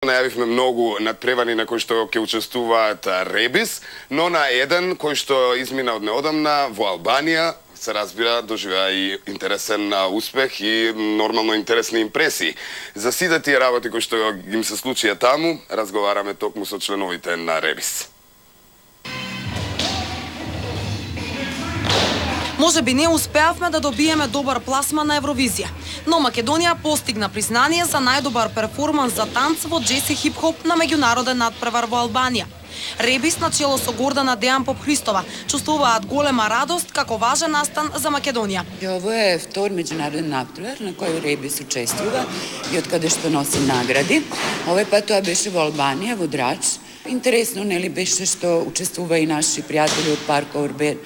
Најавивме многу надпревари на кои што ќе учествуваат Ребис, но на еден кој што измина од неодамна во Албанија, се разбира, доживеа и интересен успех и нормално интересни импресии. За сите тие работи кои што им се случија таму, разговараме токму со членовите на Ребис. Може би не успеавме да добиеме добар пласман на Евровизија, но Македонија постигна признание за најдобар перформанс за танц во джеси хип-хоп на меѓународен надпревар во Албанија. Ребис начело со Гордана Дејан Поп-Христова чувствуваат голема радост како важен настан за Македонија. Ово е втор меѓународен надпревар на кој Ребис учествува и од каде што носи награди. Овој пат тоа беше во Албанија, во Драч. Интересно, нели, беше што учествува и наши пријатели од Парко Орбер,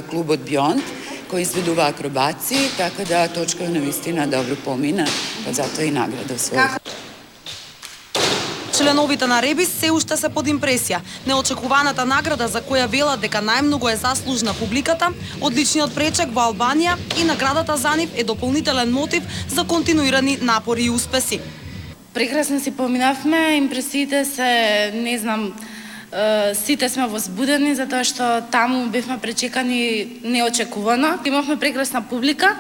клубот Бионд, кој изведува акробации, така да точка на вистина добро помина, па затоа и награда освои. Членовите на Ребис се уште се под импресија. Неочекуваната награда за која велат дека најмногу е заслужна публиката, одличниот пречек во Албанија и наградата за нив е дополнителен мотив за континуирани напори и успеси. Прекрасно си поминавме, импресиите се, не знам, сите сме возбудени затоа што таму бевме пречекани неочекувано. Имавме прекрасна публика,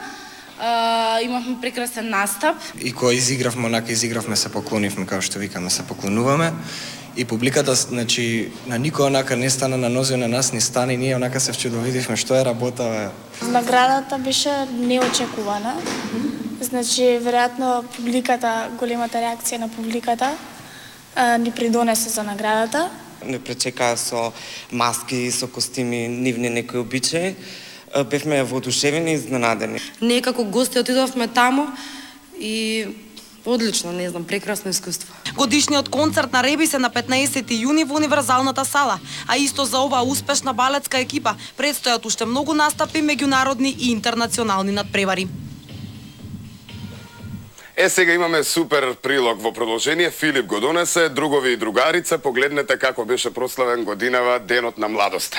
имавме прекрасен настап. И кога изигравме, онака изигравме, се поклонивме, како што викаме, се поклонуваме. И публиката, значи, на никој онака не стана на нозе на нас, ни стана и ние онака се вчудовидивме што е работа. Наградата беше неочекувана. Значи, веројатно публиката, големата реакција на публиката ни придонесе за наградата. Не пречекаа со маски, со костими, нивни некои обичаи. Бевме воодушевени и изненадени. Некако гости отидовме таму и одлично, не знам, прекрасно искуство. Годишниот концерт на Ребис е на 15 јуни во Универзалната сала, а исто за оваа успешна балетска екипа предстојат уште многу настапи, меѓународни и интернационални надпревари. Сега имаме супер прилог во продолжение. Филип го донесе, другови и другарица, погледнете како беше прославен годинава Денот на младост.